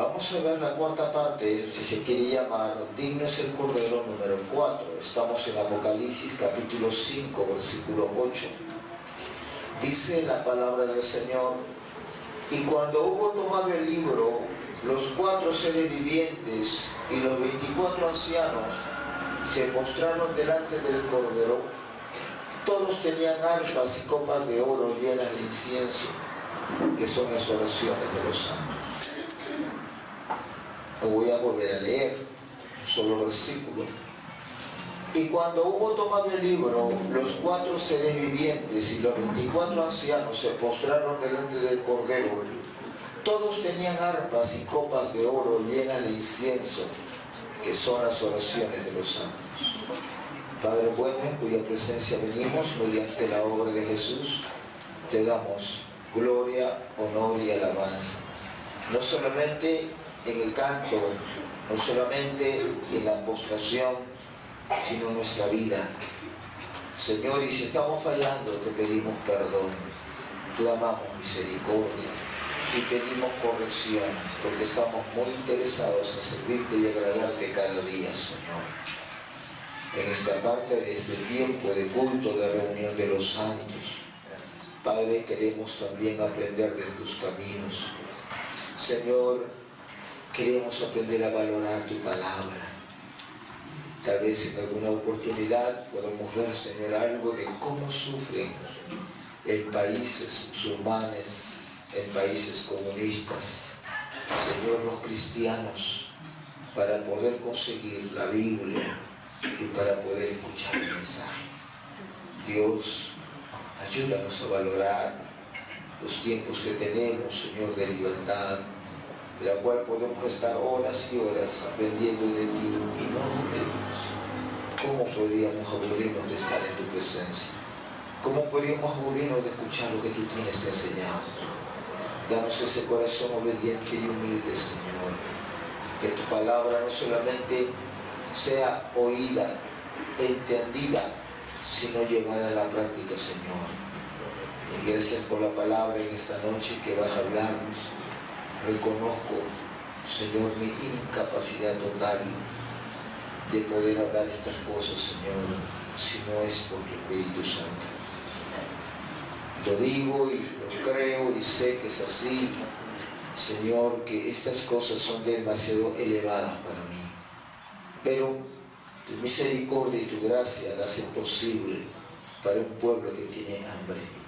Vamos a ver la cuarta parte, si se quiere llamar, digno es el Cordero número 4. Estamos en Apocalipsis capítulo 5, versículo 8. Dice la palabra del Señor: y cuando hubo tomado el libro, los 4 seres vivientes y los 24 ancianos se postraron delante del Cordero. Todos tenían arpas y copas de oro llenas de incienso, que son las oraciones de los santos. Voy a volver a leer un solo versículo. Y cuando hubo tomado el libro, los 4 seres vivientes y los 24 ancianos se postraron delante del Cordero. Todos tenían arpas y copas de oro llenas de incienso, que son las oraciones de los santos. Padre bueno, en cuya presencia venimos mediante la obra de Jesús, te damos gloria, honor y alabanza. No solamente en el canto, no solamente en la postración, sino en nuestra vida. Señor, y si estamos fallando, te pedimos perdón, clamamos misericordia y pedimos corrección, porque estamos muy interesados en servirte y agradarte cada día, Señor. En esta parte de este tiempo de culto, de reunión de los santos, Padre, queremos también aprender de tus caminos. Señor, queremos aprender a valorar tu palabra. Tal vez en alguna oportunidad podamos ver, Señor, algo de cómo sufren en países musulmanes, en países comunistas, Señor, los cristianos, para poder conseguir la Biblia y para poder escuchar el mensaje. Dios, ayúdanos a valorar los tiempos que tenemos, Señor, de libertad, de la cual podemos estar horas y horas aprendiendo de ti y no aburrirnos. ¿Cómo podríamos aburrirnos de estar en tu presencia? ¿Cómo podríamos aburrirnos de escuchar lo que tú tienes que enseñar? Danos ese corazón obediente y humilde, Señor. Que tu palabra no solamente sea oída, entendida, sino llevada a la práctica, Señor. Y gracias por la palabra en esta noche que vas a hablarnos. Reconozco, Señor, mi incapacidad total de poder hablar estas cosas, Señor, si no es por tu Espíritu Santo. Lo digo y lo creo y sé que es así, Señor, que estas cosas son demasiado elevadas para mí. Pero tu misericordia y tu gracia la hacen posible para un pueblo que tiene hambre.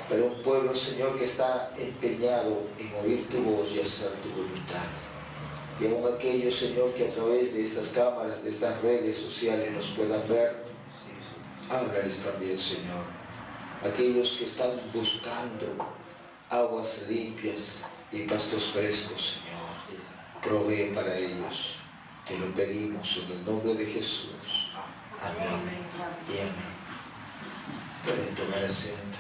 Para un pueblo, Señor, que está empeñado en oír tu voz y hacer tu voluntad. Y aún aquellos, Señor, que a través de estas cámaras, de estas redes sociales nos puedan ver, háblales también, Señor. Aquellos que están buscando aguas limpias y pastos frescos, Señor, provee para ellos. Te lo pedimos en el nombre de Jesús. Amén y amén. Pueden tomar asiento.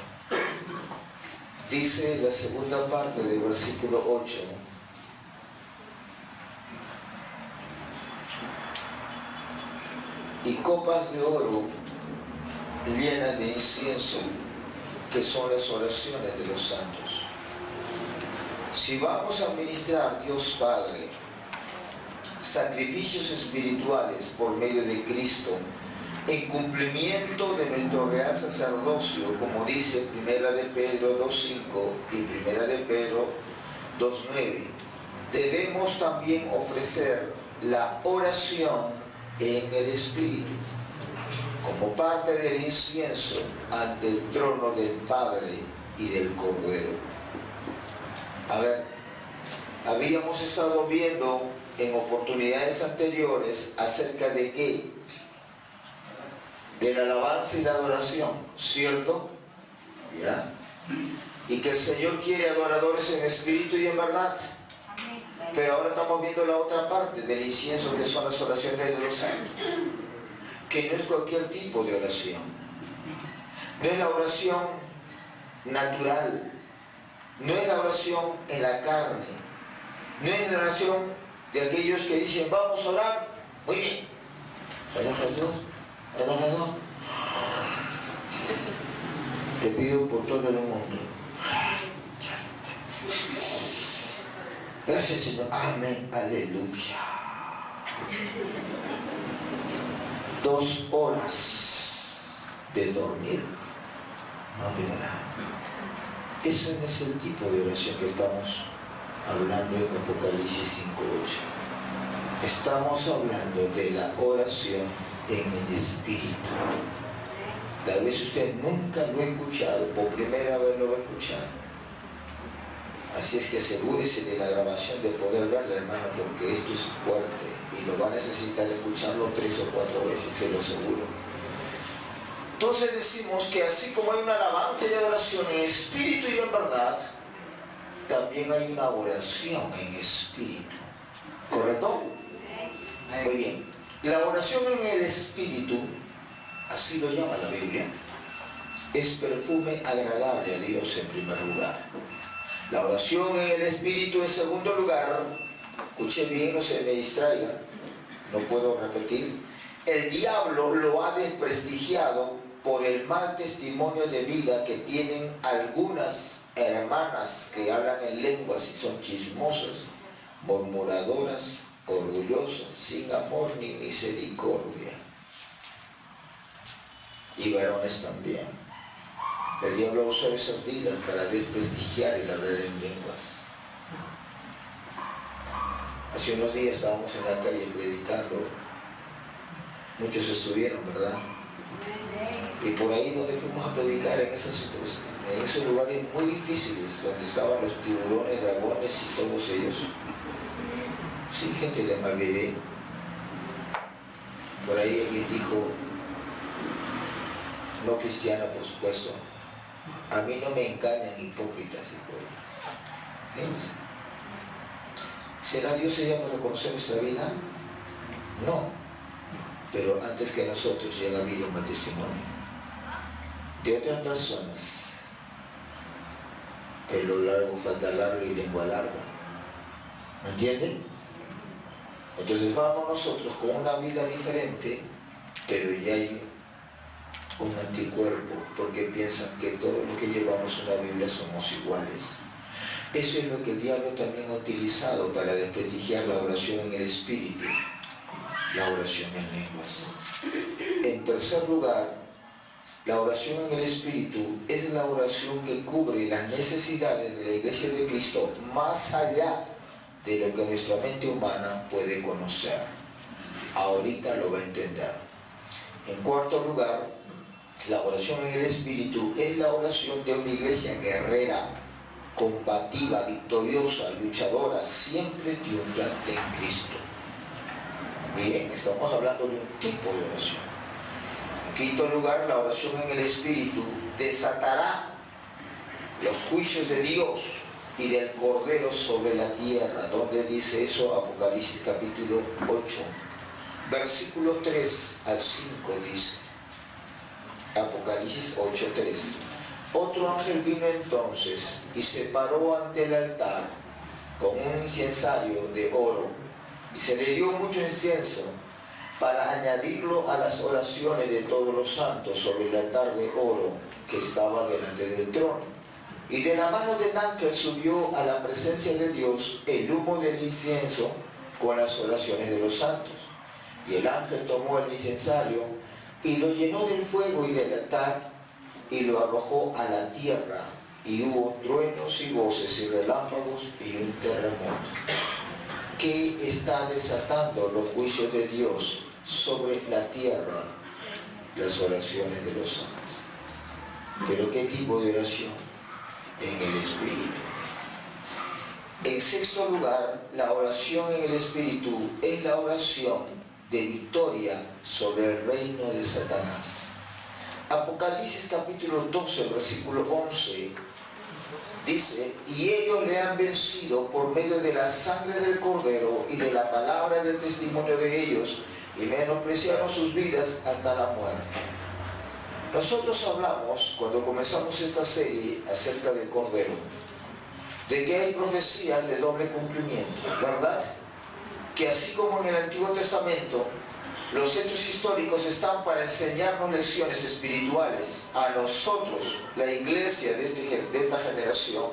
Dice la segunda parte del versículo 8. Y copas de oro llenas de incienso, que son las oraciones de los santos. Si vamos a ministrar, Dios Padre, sacrificios espirituales por medio de Cristo, en cumplimiento de nuestro real sacerdocio, como dice 1 de Pedro 2.5 y 1 de Pedro 2.9, debemos también ofrecer la oración en el Espíritu, como parte del incienso ante el trono del Padre y del Cordero. A ver, habíamos estado viendo en oportunidades anteriores acerca de qué, de la alabanza y la adoración, ¿cierto? ¿Ya? Y que el Señor quiere adoradores en espíritu y en verdad. Pero ahora estamos viendo la otra parte del incienso, que son las oraciones de los santos, que no es cualquier tipo de oración. No es la oración natural, no es la oración en la carne, no es la oración de aquellos que dicen vamos a orar, muy bien, te pido por todo el mundo. Gracias, Señor. Amén. Aleluya. 2 horas de dormir, no de orar. Ese no es el tipo de oración que estamos hablando en Apocalipsis 5:8. Estamos hablando de la oración en el Espíritu. Tal vez usted nunca lo ha escuchado, por primera vez lo va a escuchar. Así es que asegúrese de la grabación de poder verla, hermano, porque esto es fuerte y lo va a necesitar escucharlo 3 o 4 veces, se lo aseguro. Entonces decimos que así como hay una alabanza y adoración en espíritu y en verdad, también hay una oración en espíritu. ¿Correcto? Muy bien. La oración en el espíritu, así lo llama la Biblia, es perfume agradable a Dios en primer lugar. La oración en el espíritu en segundo lugar, escuche bien, no se me distraiga, no puedo repetir. El diablo lo ha desprestigiado por el mal testimonio de vida que tienen algunas hermanas que hablan en lenguas y son chismosas, murmuradoras, orgullosas, sin amor ni misericordia. Y varones también. El diablo usa esas vidas para desprestigiar el hablar en lenguas. Hace unos días estábamos en la calle predicando. Muchos estuvieron, ¿verdad? Y por ahí donde fuimos a predicar, en esos lugares muy difíciles, donde estaban los tiburones, dragones y todos ellos. Sí, gente de mal vivir. Por ahí alguien dijo, no cristiano por supuesto, a mí no me engañan hipócritas, dijo él. ¿Será Dios ella para conocer nuestra vida? No, pero antes que nosotros ya ha habido un testimonio de otras personas. Pelo largo, falda larga y lengua larga. ¿Me entienden? Entonces vamos nosotros con una vida diferente, pero ya hay un anticuerpo, porque piensan que todo lo que llevamos en la Biblia somos iguales. Eso es lo que el diablo también ha utilizado para desprestigiar la oración en el Espíritu, la oración en lenguas. En tercer lugar, la oración en el Espíritu es la oración que cubre las necesidades de la Iglesia de Cristo más allá de lo que nuestra mente humana puede conocer. Ahorita lo va a entender. En cuarto lugar, la oración en el Espíritu es la oración de una iglesia guerrera, combativa, victoriosa, luchadora, siempre triunfante en Cristo. Miren, estamos hablando de un tipo de oración. En quinto lugar, la oración en el Espíritu desatará los juicios de Dios y del Cordero sobre la tierra. ¿Dónde dice eso? Apocalipsis capítulo 8, versículo 3 al 5 dice. Apocalipsis 8:3. Otro ángel vino entonces y se paró ante el altar con un incensario de oro y se le dio mucho incienso para añadirlo a las oraciones de todos los santos sobre el altar de oro que estaba delante del trono. Y de la mano del ángel subió a la presencia de Dios el humo del incienso con las oraciones de los santos. Y el ángel tomó el incensario y lo llenó del fuego y del altar y lo arrojó a la tierra, y hubo truenos y voces y relámpagos y un terremoto, que está desatando los juicios de Dios sobre la tierra, las oraciones de los santos. ¿Pero qué tipo de oración? En el Espíritu. En sexto lugar, la oración en el Espíritu es la oración de victoria sobre el reino de Satanás. Apocalipsis capítulo 12, versículo 11, dice, y ellos le han vencido por medio de la sangre del Cordero y de la palabra del testimonio de ellos, y menospreciaron sus vidas hasta la muerte. Nosotros hablamos, cuando comenzamos esta serie acerca del Cordero, de que hay profecías de doble cumplimiento, ¿verdad? Que así como en el Antiguo Testamento, los hechos históricos están para enseñarnos lecciones espirituales a nosotros, la iglesia de esta generación.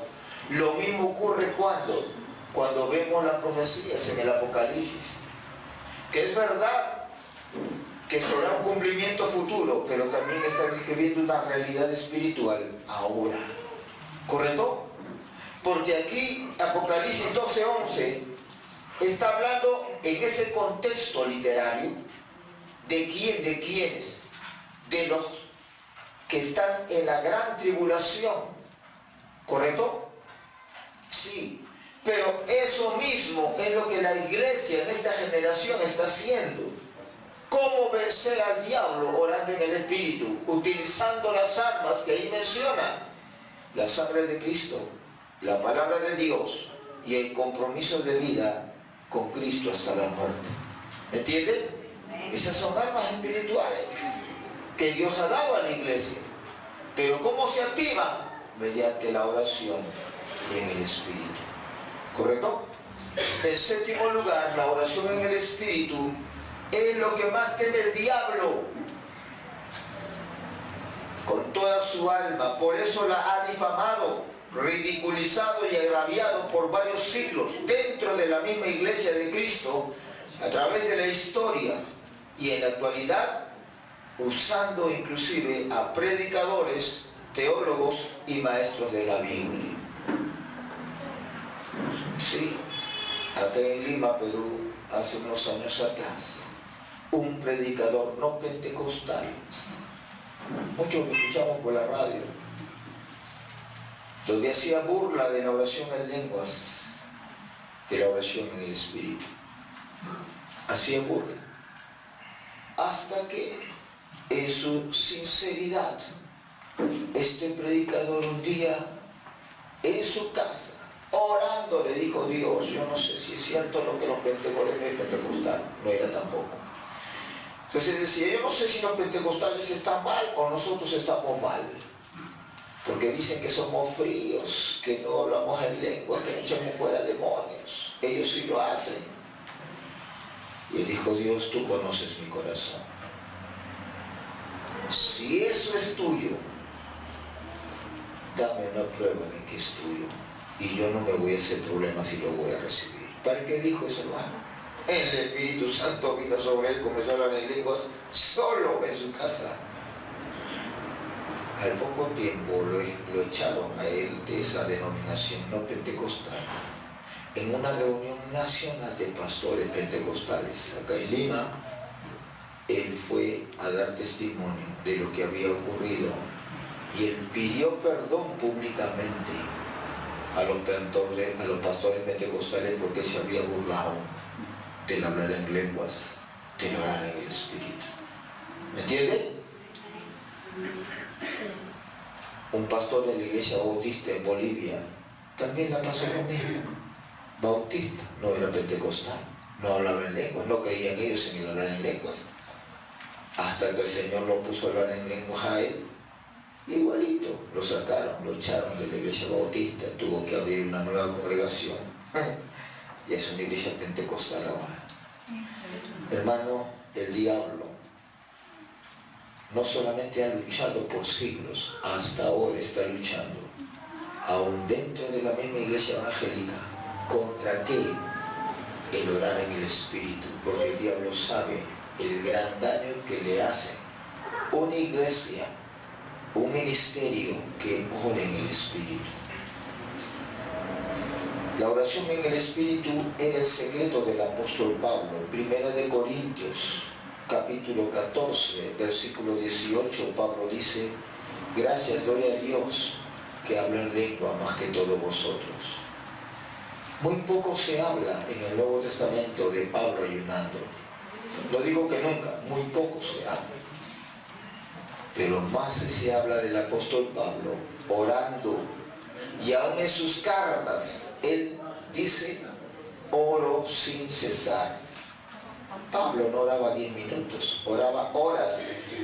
Lo mismo ocurre cuando vemos las profecías en el Apocalipsis, que es verdad que será un cumplimiento futuro, pero también está describiendo una realidad espiritual ahora. ¿Correcto? Porque aquí Apocalipsis 12:11 está hablando en ese contexto literario de quiénes, de los que están en la gran tribulación. ¿Correcto? Sí. Pero eso mismo es lo que la iglesia en esta generación está haciendo. ¿Cómo vencer al diablo? Orando en el Espíritu, utilizando las armas que ahí menciona: la sangre de Cristo, la palabra de Dios y el compromiso de vida con Cristo hasta la muerte. ¿Entienden? Esas son armas espirituales que Dios ha dado a la iglesia. Pero ¿cómo se activan? Mediante la oración en el Espíritu. ¿Correcto? En séptimo lugar, la oración en el Espíritu es lo que más teme el diablo con toda su alma. Por eso la ha difamado, ridiculizado y agraviado por varios siglos dentro de la misma iglesia de Cristo, a través de la historia y en la actualidad, usando inclusive a predicadores, teólogos y maestros de la Biblia. Sí, acá en Lima, Perú, hace unos años atrás, un predicador no pentecostal, muchos lo escuchamos por la radio, donde hacía burla de la oración en lenguas, de la oración en el Espíritu. Hacía burla. Hasta que, en su sinceridad, este predicador un día, en su casa, orando, le dijo: Dios, yo no sé si es cierto lo que los pentecostales, no es pentecostal, no era tampoco. Entonces decía: yo no sé si los pentecostales están mal o nosotros estamos mal, porque dicen que somos fríos, que no hablamos en lengua, que no echamos fuera demonios. Ellos sí lo hacen. Y él dijo: Dios, tú conoces mi corazón. Si eso es tuyo, dame una prueba de que es tuyo, y yo no me voy a hacer problemas y lo voy a recibir. ¿Para qué dijo eso, hermano? El Espíritu Santo vino sobre él, comenzó a hablar en lenguas solo en su casa. Al poco tiempo lo echaron a él de esa denominación no pentecostal, en una reunión nacional de pastores pentecostales acá en Lima. Él fue a dar testimonio de lo que había ocurrido y él pidió perdón públicamente a los pastores pentecostales porque se había burlado del hablar en lenguas, del hablar en el Espíritu. ¿Me entienden? Un pastor de la iglesia bautista en Bolivia también la pasó lo mismo. Bautista, no era pentecostal, no hablaba en lenguas, no creían ellos en el hablar en lenguas. Hasta que el Señor lo puso a hablar en lenguas a él, igualito, lo sacaron, lo echaron de la iglesia bautista, tuvo que abrir una nueva congregación. Y es una iglesia pentecostal ahora. Hermano, el diablo no solamente ha luchado por siglos, hasta ahora está luchando, aún dentro de la misma iglesia evangélica. ¿Contra qué? El orar en el Espíritu, porque el diablo sabe el gran daño que le hace una iglesia, un ministerio que ora en el Espíritu. La oración en el Espíritu era el secreto del apóstol Pablo. Primera de Corintios, capítulo 14, versículo 18, Pablo dice: gracias doy a Dios que habla en lengua más que todos vosotros. Muy poco se habla en el Nuevo Testamento de Pablo ayunando. No digo que nunca, muy poco se habla. Pero más se habla del apóstol Pablo orando. Y aún en sus cartas, él dice: oro sin cesar. Pablo no oraba 10 minutos, oraba horas.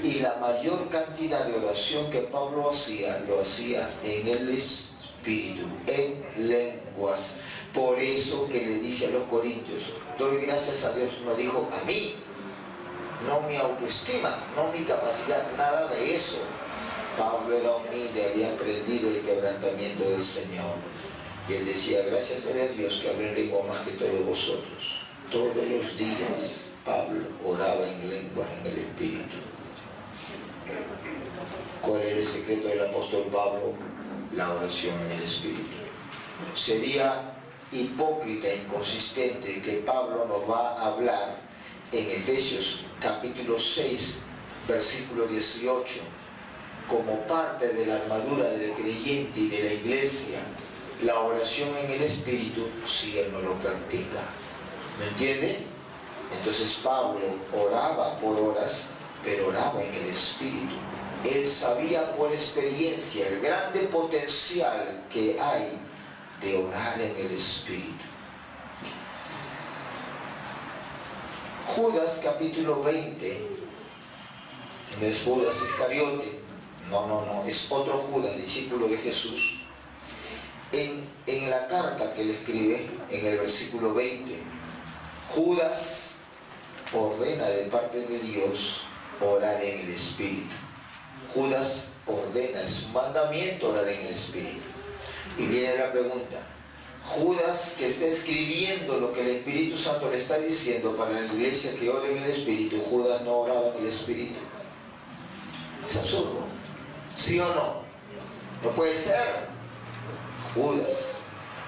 Y la mayor cantidad de oración que Pablo hacía, lo hacía en el Espíritu, en lenguas. Por eso que le dice a los corintios: doy gracias a Dios. No dijo a mí, no mi autoestima, no mi capacidad, nada de eso. Pablo era humilde, había aprendido el quebrantamiento del Señor. Y él decía, gracias a Dios que hablo en lengua más que todos vosotros. Todos los días Pablo oraba en lenguas en el Espíritu. ¿Cuál era el secreto del apóstol Pablo? La oración en el Espíritu. Sería hipócrita e inconsistente que Pablo nos va a hablar en Efesios capítulo 6, versículo 18, como parte de la armadura del creyente y de la iglesia, la oración en el Espíritu, si él no lo practica. ¿Me entiende? Entonces Pablo oraba por horas, pero oraba en el Espíritu. Él sabía por experiencia el grande potencial que hay de orar en el Espíritu. Judas capítulo 20, no es Judas Iscariote, no, es otro Judas, discípulo de Jesús. En la carta que le escribe, en el versículo 20, Judas ordena de parte de Dios orar en el Espíritu. Judas ordena, es un mandamiento orar en el Espíritu. Y viene la pregunta, Judas, que está escribiendo lo que el Espíritu Santo le está diciendo para la iglesia que ore en el Espíritu, Judas no oraba en el Espíritu. Es absurdo, ¿sí o no? No puede ser. Judas.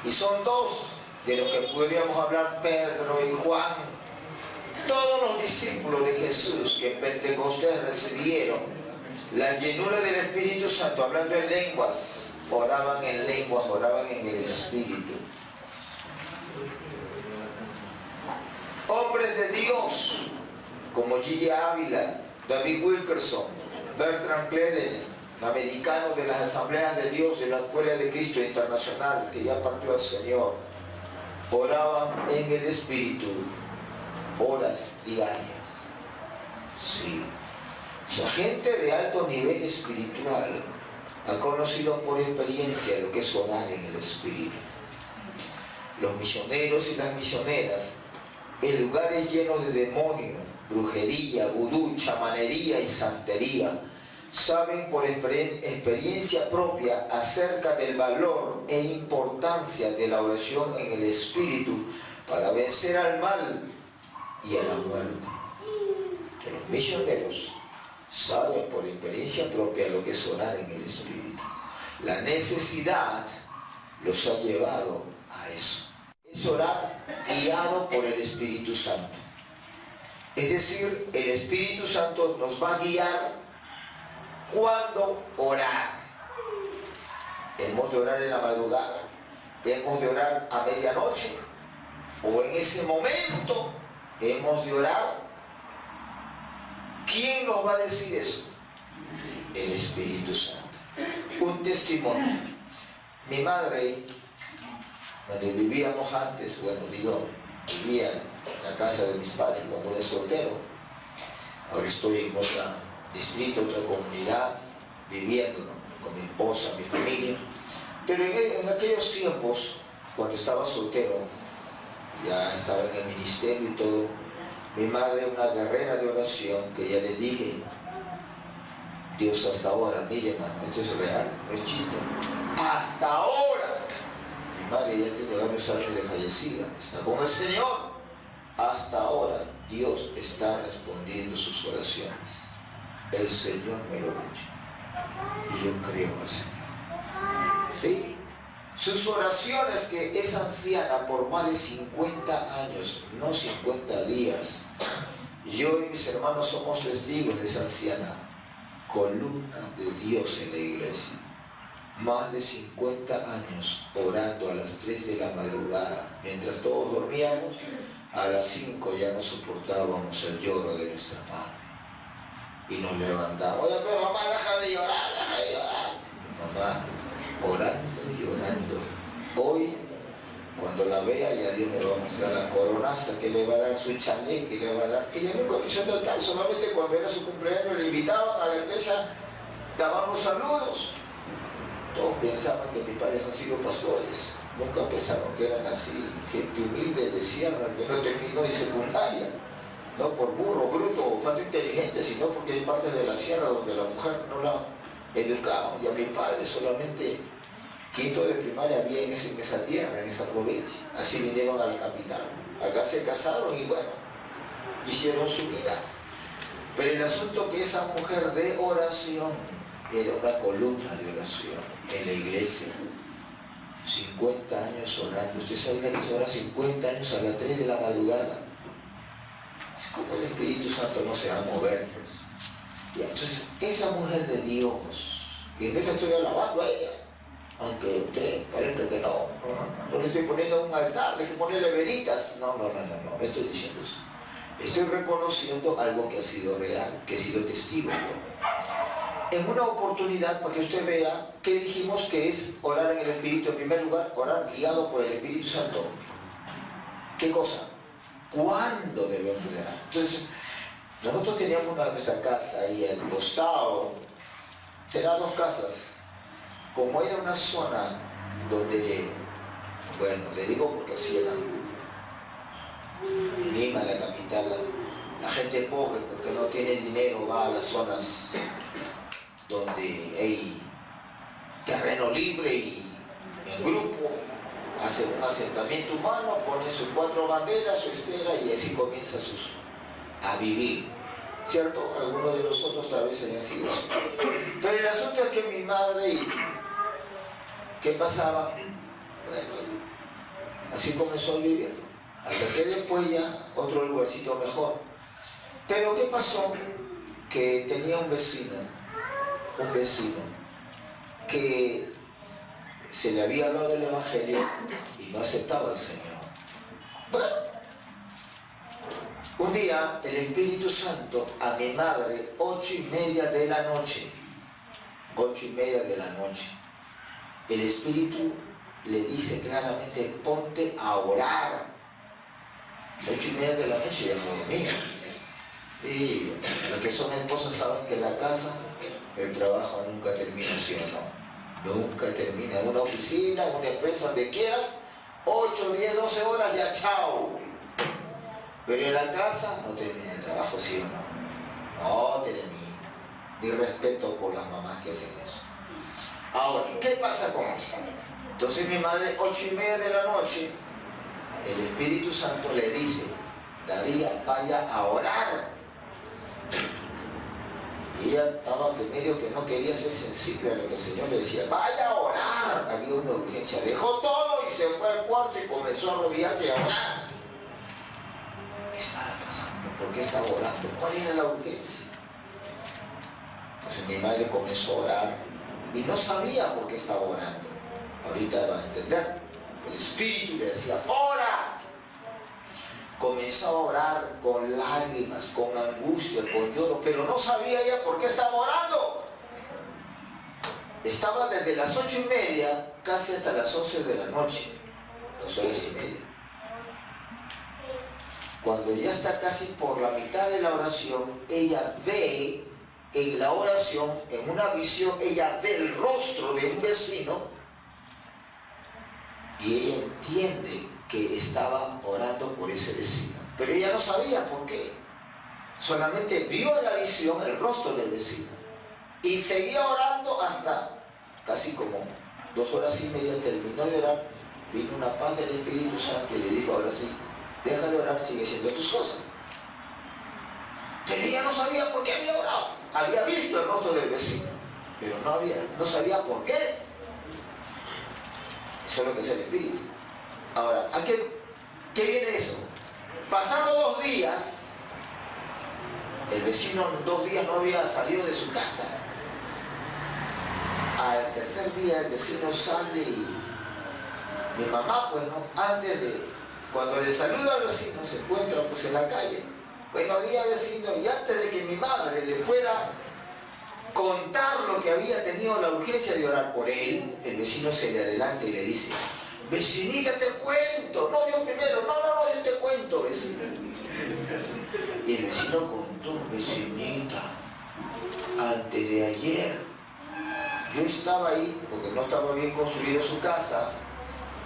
Y son dos de los que podríamos hablar, Pedro y Juan. Todos los discípulos de Jesús que en Pentecostés recibieron la llenura del Espíritu Santo, hablando en lenguas, oraban en lenguas, oraban en el Espíritu. Hombres de Dios, como Gigi Ávila, David Wilkerson, Bertrand Cleden, americanos de las Asambleas de Dios de la Escuela de Cristo Internacional, que ya partió al Señor, oraban en el Espíritu horas diarias. Sí. La gente de alto nivel espiritual ha conocido por experiencia lo que es orar en el Espíritu. Los misioneros y las misioneras, en lugares llenos de demonios, brujería, vudú, chamanería y santería, saben por experiencia propia acerca del valor e importancia de la oración en el Espíritu para vencer al mal y a la muerte. Los misioneros saben por experiencia propia lo que es orar en el Espíritu. La necesidad los ha llevado a eso. Es orar guiado por el Espíritu Santo. Es decir, el Espíritu Santo nos va a guiar cuándo orar. Hemos de orar en la madrugada, hemos de orar a medianoche, o en ese momento hemos de orar. ¿Quién nos va a decir eso? El Espíritu Santo. Un testimonio. Mi madre, donde vivíamos antes, vivía en la casa de mis padres cuando era soltero. Ahora estoy en otro distrito, otra comunidad, viviendo, ¿no?, con mi esposa, mi familia. Pero en aquellos tiempos, cuando estaba soltero, ya estaba en el ministerio y todo, mi madre, una guerrera de oración, que ya le dije, Dios hasta ahora, mire hermano, esto es real, no es chiste, hasta ahora. Mi madre ya tiene varios años de fallecida, está con el Señor. Hasta ahora Dios está respondiendo sus oraciones. El Señor me lo ha dicho. Y yo creo al Señor. ¿Sí? Sus oraciones, que es anciana por más de 50 años, no 50 días. Yo y mis hermanos somos testigos de esa anciana, columna de Dios en la iglesia. Más de 50 años orando a las 3 de la madrugada, mientras todos dormíamos. A las 5 ya no soportábamos el lloro de nuestra madre. Y nos levantamos. Oye, pero mamá, deja de llorar, deja de llorar. Mi mamá, orando y llorando. Hoy, cuando la vea, ya Dios me va a mostrar la coronaza que le va a dar, su chalet que le va a dar. Ella nunca quiso tal, solamente cuando era su cumpleaños le invitaban a la iglesia, dábamos saludos. Todos pensaban que mis padres han sido pastores. Nunca pensaron que eran así, gente humilde de sierra, que no terminó ni secundaria. No por burro, bruto o falta inteligente, sino porque hay partes de la sierra donde la mujer no la educaban. Y a mi padre solamente quinto de primaria había en esa tierra, en esa provincia. Así vinieron a la capital. Acá se casaron y bueno, hicieron su vida. Pero el asunto es que esa mujer de oración era una columna de oración en la iglesia. 50 años orando. Usted sabe que se ora 50 años a las 3 de la madrugada. ¿Cómo el Espíritu Santo no se va a mover? Pues? Y entonces, esa mujer de Dios, y no le estoy alabando a ella, aunque a usted parezca que no le estoy poniendo un altar, hay que ponerle velitas. No estoy diciendo eso. Estoy reconociendo algo que ha sido real, que he sido testigo yo. En una oportunidad, para que usted vea, que dijimos que es orar en el Espíritu, en primer lugar, orar guiado por el Espíritu Santo. ¿Qué cosa? ¿Cuándo debemos orar? Entonces, nosotros teníamos nuestra casa ahí al costado, serán 2 casas. Como era una zona donde, bueno, le digo porque así era, en Lima, la capital, la gente pobre, porque no tiene dinero, va a las zonas donde hay terreno libre y en grupo hace un asentamiento humano, pone sus 4 banderas, su estera y así comienza a vivir. ¿Cierto? Algunos de nosotros tal vez hayan sido así. Pero el asunto es que mi madre, ¿qué pasaba? Bueno, así comenzó a vivir. Hasta que después ya otro lugarcito mejor. Pero ¿qué pasó? Que tenía un vecino que se le había hablado del Evangelio y no aceptaba al Señor. Bueno, un día el Espíritu Santo a mi madre, 8:30 de la noche, 8:30 de la noche, el Espíritu le dice claramente, ponte a orar. 8:30 de la noche ya no dormía. Y los que son esposas saben que en la casa el trabajo nunca termina, ¿sí o no? Nunca termina. En una oficina, en una empresa, donde quieras, 8, 10, 12 horas, ya chao. Pero en la casa no termina el trabajo, ¿sí o no? No termina. Mi respeto por las mamás que hacen eso. Ahora, ¿qué pasa con eso? Entonces mi madre, 8:30 de la noche, el Espíritu Santo le dice, Daría, vaya a orar. Y ella estaba que medio que no quería ser sensible a lo que el Señor le decía, vaya a orar. Había una urgencia. Dejó todo y se fue al cuarto y comenzó a arrodillarse y a orar. ¿Qué estaba pasando? ¿Por qué estaba orando? ¿Cuál era la urgencia? Entonces mi madre comenzó a orar y no sabía por qué estaba orando. Ahorita va a entender. El Espíritu le decía, ¡ora! Comenzó a orar con lágrimas, con angustia, con lloro, pero no sabía ella por qué estaba orando. Estaba desde las 8:30 casi hasta las 11 de la noche, 2:30. Cuando ya está casi por la mitad de la oración, ella ve en la oración, en una visión, ella ve el rostro de un vecino y ella entiende que estaba orando por ese vecino. Pero ella no sabía por qué. Solamente vio en la visión el rostro del vecino. Y seguía orando hasta casi como 2:30, terminó de orar. Vino una paz del Espíritu Santo y le dijo, ahora sí, deja de orar, sigue haciendo tus cosas. Pero ella no sabía por qué había orado. Había visto el rostro del vecino, pero no sabía por qué. Eso es lo que es el Espíritu. Ahora, ¿a qué viene eso? Pasando 2 días, el vecino en 2 días no había salido de su casa. Al tercer día el vecino sale y mi mamá, pues no, antes de, cuando le saluda al vecino, se encuentra pues en la calle. Buenos días vecino, y antes de que mi madre le pueda contar lo que había tenido la urgencia de orar por él, el vecino se le adelanta y le dice, vecinita, te cuento. No, yo primero, no, yo te cuento, vecino. Y el vecino contó, vecinita, antes de ayer, yo estaba ahí, porque no estaba bien construida su casa,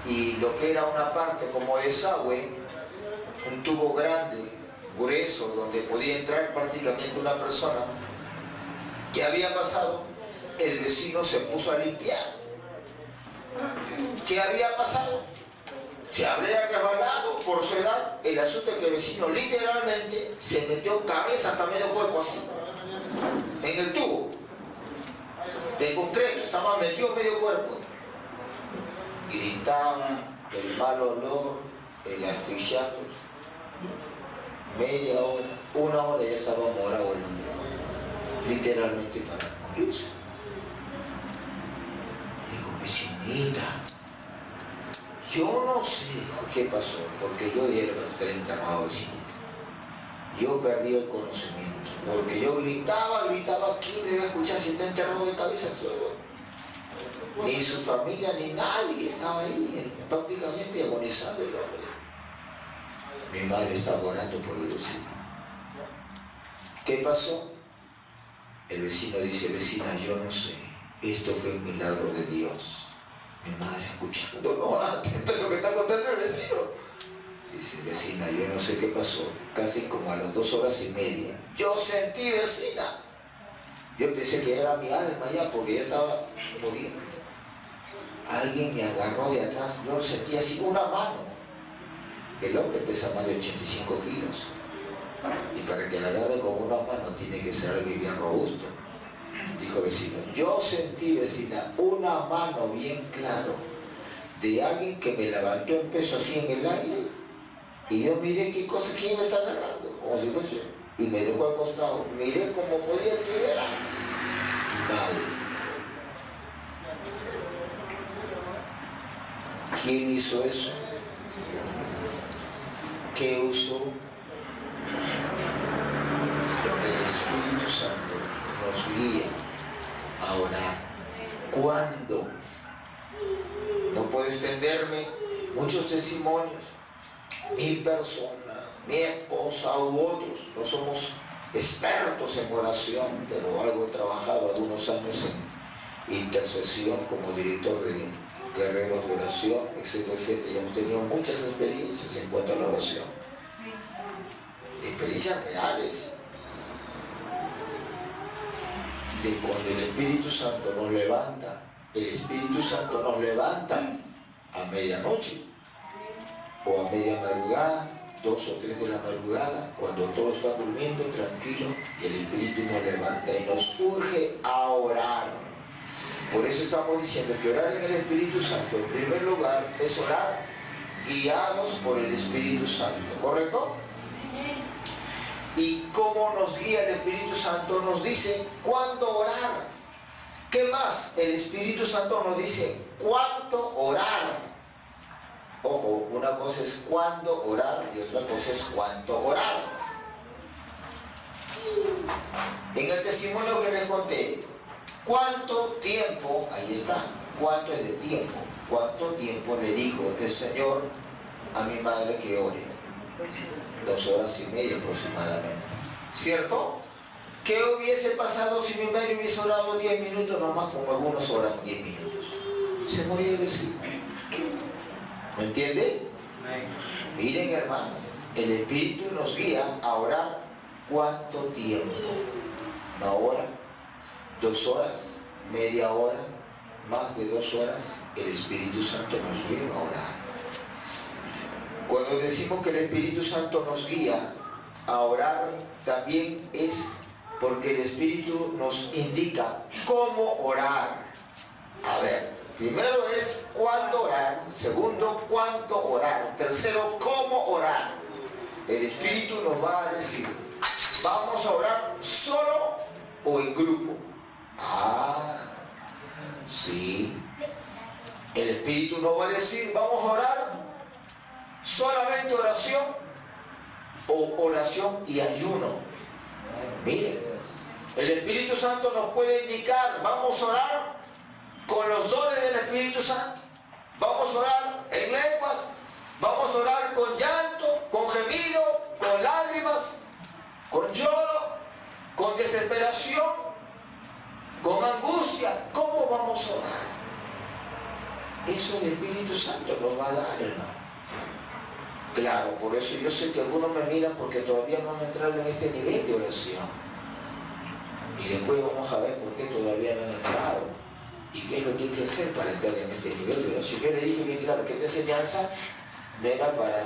y lo que era una parte como desagüe, un tubo grande, grueso, donde podía entrar prácticamente una persona, que había pasado, el vecino se puso a limpiar. ¿Qué había pasado? Se habría resbalado por su edad. El asunto es que el vecino literalmente se metió cabeza hasta medio cuerpo así, en el tubo de concreto, estaba metido medio cuerpo. Gritaban, el mal olor, el asfixiado. Media hora, una hora ya estaba morado el hombre, literalmente para morirse. Digo, vecinita, yo no sé qué pasó, porque yo ya era estar enterrado, vecinita. Yo perdí el conocimiento, porque yo gritaba, ¿quién le iba a escuchar si está enterrado de cabeza al suelo? Ni su familia, ni nadie estaba ahí, prácticamente agonizando el hombre. Mi madre estaba orando por el vecino. ¿Qué pasó? El vecino dice, vecina, yo no sé, esto fue un milagro de Dios. Mi madre escuchando, no, atento a lo que está contando el vecino. Dice, vecina, yo no sé qué pasó, casi como a las 2 horas y media. Yo sentí, vecina. Yo pensé que era mi alma ya, porque ya estaba muriendo. Alguien me agarró de atrás, yo sentí así una mano. El hombre pesa más de 85 kilos. Y para que la agarre con una mano tiene que ser alguien bien robusto. Dijo el vecino, yo sentí, vecina, una mano bien claro de alguien que me levantó en peso así en el aire. Y yo miré qué cosa, quién me está agarrando, como si fuese. Y me dejó al costado. Miré como podía que era. Nadie. ¿Quién hizo eso? ¿Qué usó? El Espíritu Santo nos guía a orar. ¿Cuándo? No puedo extenderme, muchos testimonios, mi persona, mi esposa u otros. No somos expertos en oración, pero algo he trabajado algunos años en intercesión como director de guerreros de oración, etcétera, etcétera. Y hemos tenido muchas experiencias en cuanto a la oración. Experiencias reales. De cuando el Espíritu Santo nos levanta, el Espíritu Santo nos levanta a medianoche o a media madrugada, 2 o 3 de la madrugada, cuando todos están durmiendo tranquilos, y el Espíritu nos levanta y nos urge a orar. Por eso estamos diciendo que orar en el Espíritu Santo, en primer lugar, es orar guiados por el Espíritu Santo, ¿correcto? ¿Y cómo nos guía el Espíritu Santo? Nos dice cuándo orar. ¿Qué más? El Espíritu Santo nos dice cuánto orar. Ojo, una cosa es cuándo orar y otra cosa es cuánto orar. En el testimonio que les conté, ¿cuánto tiempo? Ahí está. ¿Cuánto es de tiempo? ¿Cuánto tiempo le dijo el Señor a mi madre que ore? 2 horas y media aproximadamente. ¿Cierto? ¿Qué hubiese pasado si mi madre hubiese orado 10 minutos nomás, como algunos oran 10 minutos? Se moría el vecino. ¿Me entiende? Miren, hermano, el Espíritu nos guía a orar ¿cuánto tiempo? 1 hora, 2 horas, media hora, más de 2 horas. El Espíritu Santo nos lleva a orar. Cuando decimos que el Espíritu Santo nos guía a orar, también es porque el Espíritu nos indica cómo orar. A ver, primero es cuándo orar, segundo, cuánto orar, tercero, cómo orar. El Espíritu nos va a decir, ¿vamos a orar solo o en grupo? Ah, sí. El Espíritu nos va a decir, ¿vamos a orar solamente oración o oración y ayuno? Miren, el Espíritu Santo nos puede indicar, vamos a orar con los dones del Espíritu Santo, vamos a orar en lenguas, vamos a orar con llanto, con gemido, con lágrimas, con lloro, con desesperación, con angustia. ¿Cómo vamos a orar? Eso el Espíritu Santo nos va a dar, hermano. Claro, por eso yo sé que algunos me miran porque todavía no han entrado en este nivel de oración. Y después vamos a ver por qué todavía no han entrado. ¿Y qué es lo que hay que hacer para entrar en este nivel de oración? Yo le dije bien claro que esta enseñanza no era para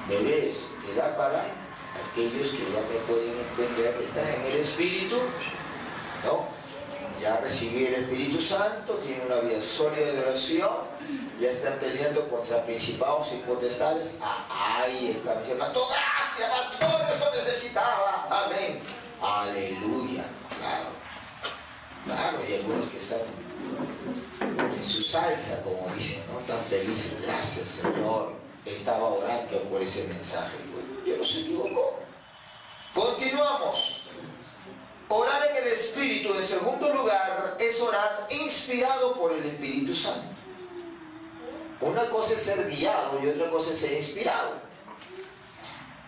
bebés, era para aquellos que ya me pueden entender, que están en el Espíritu, ¿no? Ya recibí el Espíritu Santo, tienen una vida sólida de oración, ya están peleando contra principados y potestades. Ahí está, me dice, pastor, gracias, pastor, eso necesitaba, amén, aleluya, claro, claro, y algunos que están en su salsa, como dicen, ¿no? Tan felices, gracias Señor, estaba orando por ese mensaje. Yo no se equivocó. Continuamos. Orar en el Espíritu, en segundo lugar, es orar inspirado por el Espíritu Santo. Una cosa es ser guiado y otra cosa es ser inspirado.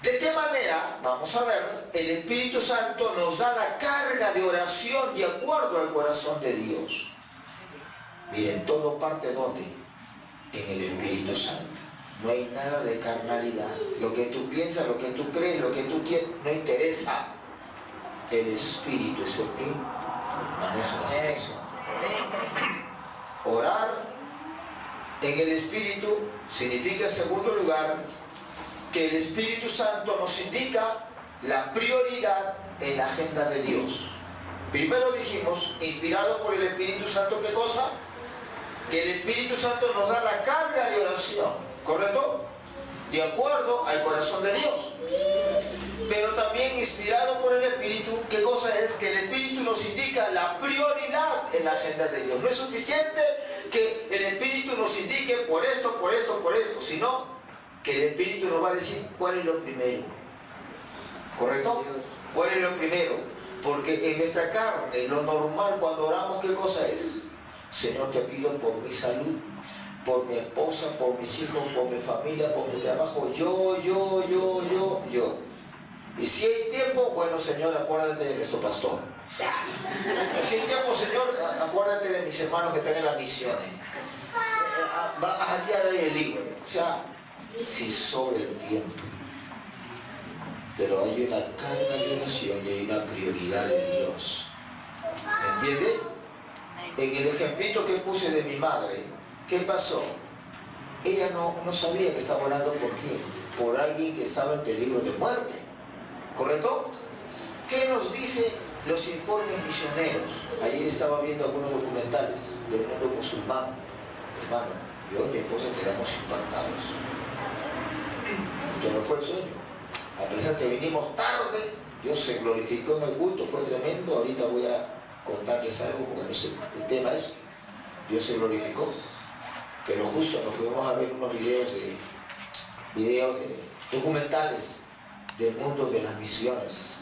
¿De qué manera? Vamos a ver, el Espíritu Santo nos da la carga de oración de acuerdo al corazón de Dios. Miren, todo parte ¿dónde? En el Espíritu Santo. No hay nada de carnalidad. Lo que tú piensas, lo que tú crees, lo que tú quieres, no interesa. El Espíritu es el que maneja la situación. Orar en el Espíritu significa, en segundo lugar, que el Espíritu Santo nos indica la prioridad en la agenda de Dios. Primero dijimos, inspirado por el Espíritu Santo, ¿qué cosa? Que el Espíritu Santo nos da la carga de oración, ¿correcto? De acuerdo al corazón de Dios. Pero también inspirado por el Espíritu, ¿qué cosa es? Que el Espíritu nos indica la prioridad en la agenda de Dios. No es suficiente que el Espíritu nos indique por esto, por esto, por esto, sino que el Espíritu nos va a decir cuál es lo primero. ¿Correcto? ¿Cuál es lo primero? Porque en nuestra carne, lo normal cuando oramos, ¿qué cosa es? Señor, te pido por mi salud, por mi esposa, por mis hijos, por mi familia, por mi trabajo, yo. Y si hay tiempo, bueno, Señor, acuérdate de nuestro pastor. Si hay tiempo, Señor, acuérdate de mis hermanos que están en las misiones. A diario libre. O sea, si sobre el tiempo. Pero hay una carga de oración y hay una prioridad de Dios. ¿Me entiende? En el ejemplito que puse de mi madre, ¿qué pasó? Ella no sabía que estaba orando por quién. Por alguien que estaba en peligro de muerte. ¿Correcto? ¿Qué nos dicen los informes misioneros? Ayer estaba viendo algunos documentales del mundo musulmán. Hermano, yo y mi esposa quedamos impactados. Que no fue el sueño. A pesar que vinimos tarde, Dios se glorificó en el culto, fue tremendo. Ahorita voy a contarles algo, porque no sé, el tema es, Dios se glorificó. Pero justo nos fuimos a ver unos videos documentales del mundo de las misiones,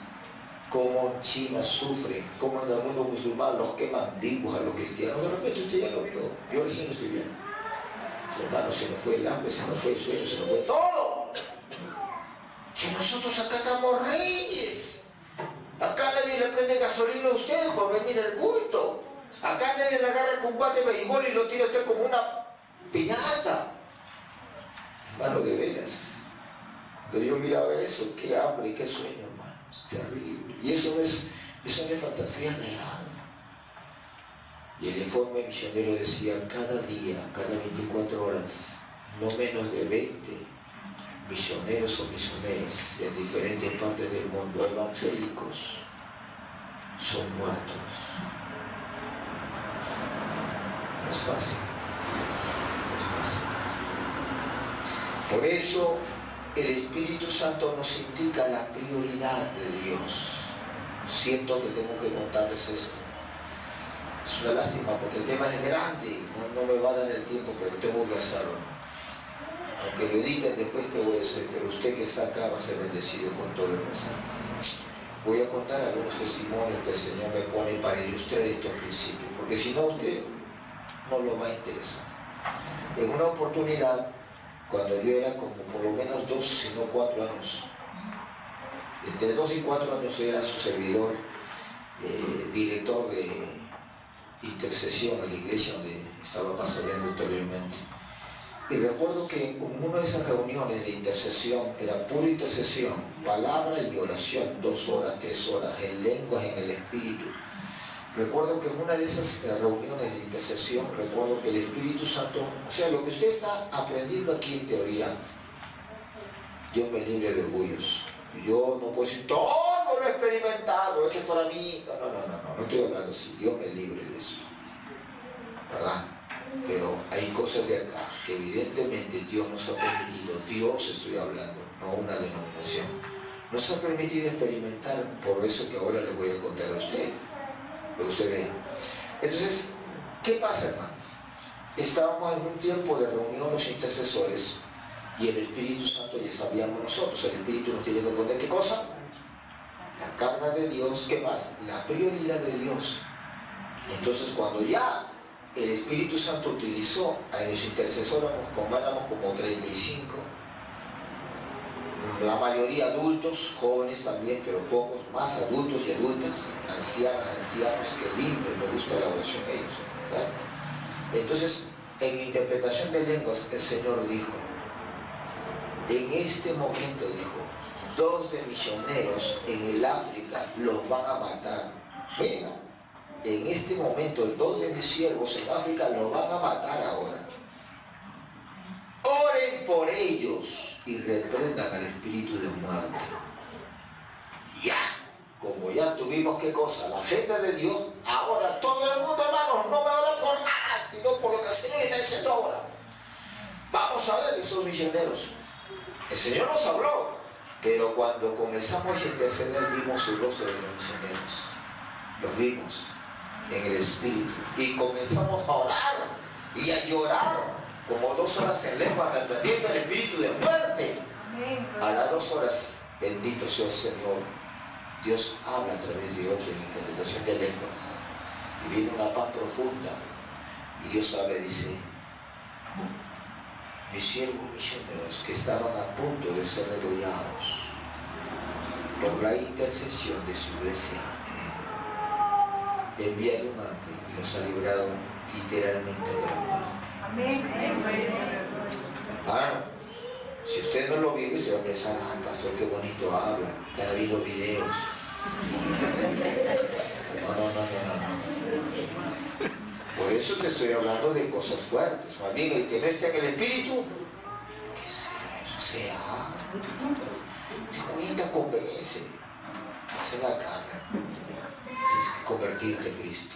cómo China sufre, cómo en el mundo musulmán los queman vivos a los cristianos. De repente usted ya lo vio, yo recién lo estoy viendo. Hermano, se nos fue el hambre, se nos fue el sueño, se nos fue todo. Que nosotros acá estamos reyes. Acá nadie le prende gasolina a usted por venir al culto. Acá nadie le agarra el combate de béisbol y lo tira a usted como una piñata. Hermano, de veras. Pero yo miraba eso, qué hambre, qué sueño, hermano. Terrible. Y eso no es fantasía real. Y el informe misionero decía, cada día, cada 24 horas, no menos de 20 misioneros o misioneras en diferentes partes del mundo, evangélicos, son muertos. No es fácil. No es fácil. Por eso, el Espíritu Santo nos indica la prioridad de Dios. Siento que tengo que contarles esto. Es una lástima porque el tema es grande, no me va a dar el tiempo, pero tengo que hacerlo. Aunque lo editen después, ¿qué voy a hacer? Pero usted que está acá va a ser bendecido con todo el mensaje. Voy a contar algunos testimonios que el Señor me pone para ilustrar estos principios, porque si no, usted no lo va a interesar. En una oportunidad, cuando yo era como por lo menos 2, si no 4 años, entre 2 y 4 años era su servidor, director de intercesión en la iglesia donde estaba pastoreando anteriormente. Y recuerdo que en una de esas reuniones de intercesión, era pura intercesión, palabra y oración, 2 horas, 3 horas, en lenguas, en el Espíritu. Recuerdo que en una de esas reuniones de intercesión, recuerdo que el Espíritu Santo, o sea, lo que usted está aprendiendo aquí en teoría, Dios me libre de orgullos. Yo no puedo decir, todo lo he experimentado, esto es para mí. No estoy hablando así, Dios me libre de eso, ¿verdad? Pero hay cosas de acá que evidentemente Dios nos ha permitido, Dios estoy hablando, no una denominación, nos ha permitido experimentar, por eso que ahora les voy a contar a usted, que usted vea. Entonces, ¿qué pasa, hermano? Estábamos en un tiempo de reunión los intercesores y el Espíritu Santo, ya sabíamos nosotros, el Espíritu nos tiene que poner ¿qué cosa? La carga de Dios, ¿qué más? La prioridad de Dios. Entonces, cuando ya el Espíritu Santo utilizó a los intercesores, éramos como 35, la mayoría adultos, jóvenes también, pero pocos, más adultos y adultas, ancianas, ancianos, qué lindo, me gusta la oración de ellos, ¿verdad? Entonces, en interpretación de lenguas, el Señor dijo, en este momento, dijo, 2 de misioneros en el África los van a matar. Venga, en este momento, 2 de mis siervos en África los van a matar ahora. Oren por ellos y reprendan al espíritu de muerte. Ya, como ya tuvimos qué cosa, la agenda de Dios, ahora todo el mundo, hermanos, no me ora por nada, sino por lo que el Señor está diciendo ahora. Vamos a ver esos misioneros. El Señor nos habló, pero cuando comenzamos a interceder vimos su rostro de los misioneros. Los vimos en el espíritu y comenzamos a orar y a llorar como 2 horas en lengua, reprendiendo el espíritu de muerte. A las 2 horas, bendito sea el Señor, Dios habla a través de otro en interpretación de lenguas y viene una paz profunda y Dios habla y dice, mis siervos misioneros que estaban a punto de ser degollados por la intercesión de su iglesia, enviaron un ángel y los ha librado literalmente de la muerte. Amén. Ah, si usted no lo vive, usted va a pensar, ah, pastor, qué bonito habla, están habiendo videos. No. Por eso te estoy hablando de cosas fuertes. Más bien, el que no esté en el espíritu, ¿qué será eso? Sea. Te cuenta, convence. Hace la carne. Tienes que convertirte en Cristo.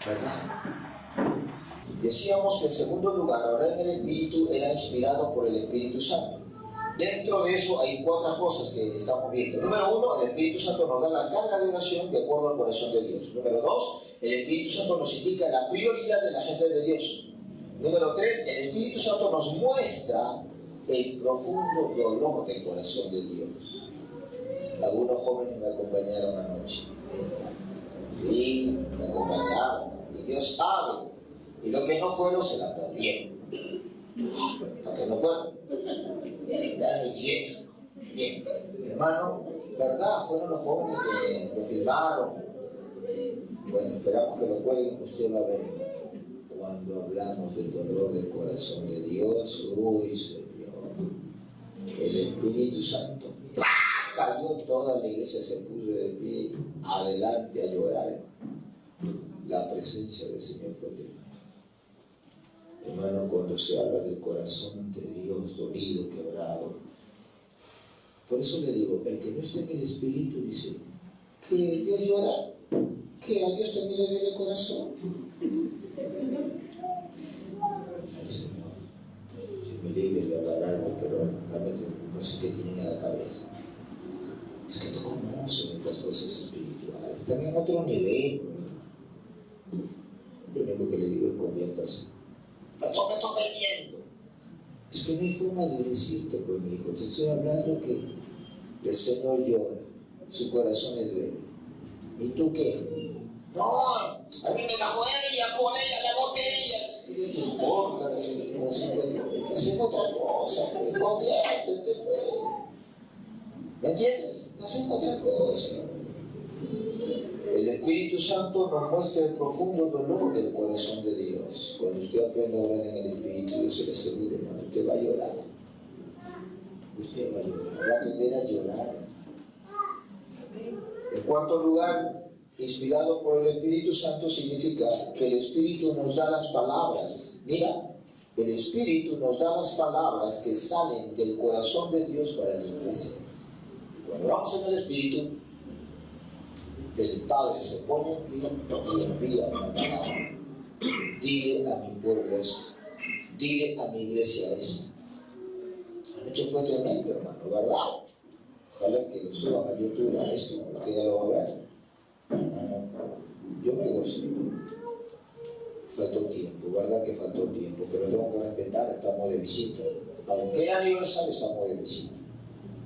¿Verdad? Decíamos que en segundo lugar, orar en el Espíritu era inspirado por el Espíritu Santo. Dentro de eso hay 4 cosas que estamos viendo. Número 1, el Espíritu Santo nos da la carga de oración de acuerdo al corazón de Dios. Número 2, el Espíritu Santo nos indica la prioridad de la gente de Dios. Número 3, el Espíritu Santo nos muestra el profundo dolor del corazón de Dios. Algunos jóvenes me acompañaron anoche. Sí, me acompañaron. Y Dios sabe. Y los que no fueron se la perdieron. Los que no fueron, ya bien. Hermano, ¿verdad? Fueron los jóvenes que lo firmaron. Bueno, esperamos que lo cuelguen, usted va a ver. Cuando hablamos del dolor del corazón de Dios, uy, Señor, el Espíritu Santo cayó, toda la iglesia se puso de pie, adelante a llorar. La presencia del Señor fue tremenda. Hermano, cuando se habla del corazón de Dios dolido, quebrado, por eso le digo, el que no está en el Espíritu dice que Dios llora, que a Dios también le duele el corazón. Ay, Señor, Dios me libre de hablar algo, pero realmente no sé qué tienen en la cabeza. Es que no conocen estas cosas espirituales, están en otro nivel. Lo único que le digo es conviértase. Pastor, me estoy viendo. Es que no hay forma de decirte, pues, mi hijo. Te estoy hablando que el Señor llora, su corazón le duele. ¿Y tú qué? No, a mí me bajó ella, por ella, la botella. Y no te importa, estás haciendo otra cosa, pues, conviértete, pues. ¿Me entiendes? Estás haciendo otra cosa. El Espíritu Santo nos muestra el profundo dolor del corazón de Dios. Cuando usted aprende a orar en el Espíritu, yo se le aseguro, hermano, usted va a llorar. Usted va a llorar, va a aprender a llorar. En cuarto lugar, inspirado por el Espíritu Santo significa que el Espíritu nos da las palabras. Mira, el Espíritu nos da las palabras que salen del corazón de Dios para la iglesia. Cuando vamos en el Espíritu, el Padre se pone en pie y envía una palabra. Dile a mi pueblo esto, dile a mi iglesia esto. Anoche fue tremendo, hermano, ¿verdad? Ojalá que lo suban a YouTube a esto, porque ya lo va a ver. Hermano, yo me gozo. Faltó tiempo, ¿verdad que faltó tiempo? Pero tengo que respetar, estamos de visita. Aunque era aniversario, estamos de visita.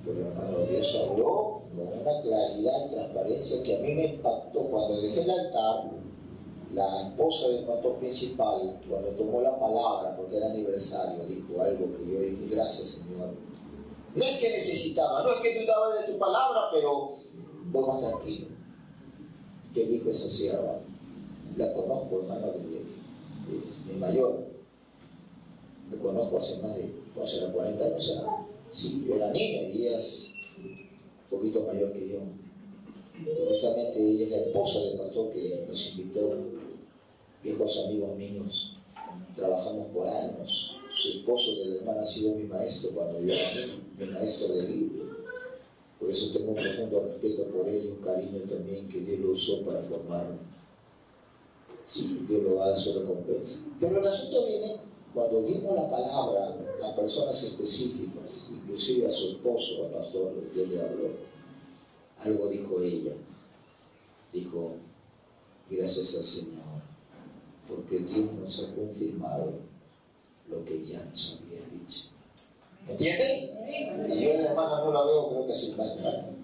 Pero hermano, Dios habló con una claridad y transparencia que a mí me impactó. Cuando dejé el altar, la esposa del pastor principal, cuando tomó la palabra, porque era aniversario, dijo algo que yo dije, gracias Señor. No es que necesitaba, no es que dudaba de tu palabra, pero voy más tranquilo. ¿Qué dijo esa sierva? La conozco, hermano de iglesia, es mi mayor. La conozco hace más de, no será 40 años, ¿será? Sí, yo era niña y ella es un poquito mayor que yo. Justamente ella es la esposa del pastor que nos invitó, viejos amigos míos. Trabajamos por años. Su esposo de la hermana ha sido mi maestro cuando yo era niño, mi maestro de Biblia. Por eso tengo un profundo respeto por él y un cariño también que Dios lo usó para formarme. Sí, Dios lo va a dar su recompensa. Pero el asunto viene cuando dimos la palabra a personas específicas, inclusive a su esposo, al pastor, Dios le habló. Algo dijo ella. Dijo, gracias al Señor, porque Dios nos ha confirmado lo que ya nos había dicho. ¿Entienden? Y yo la hermana no la veo, creo que hace más de un año.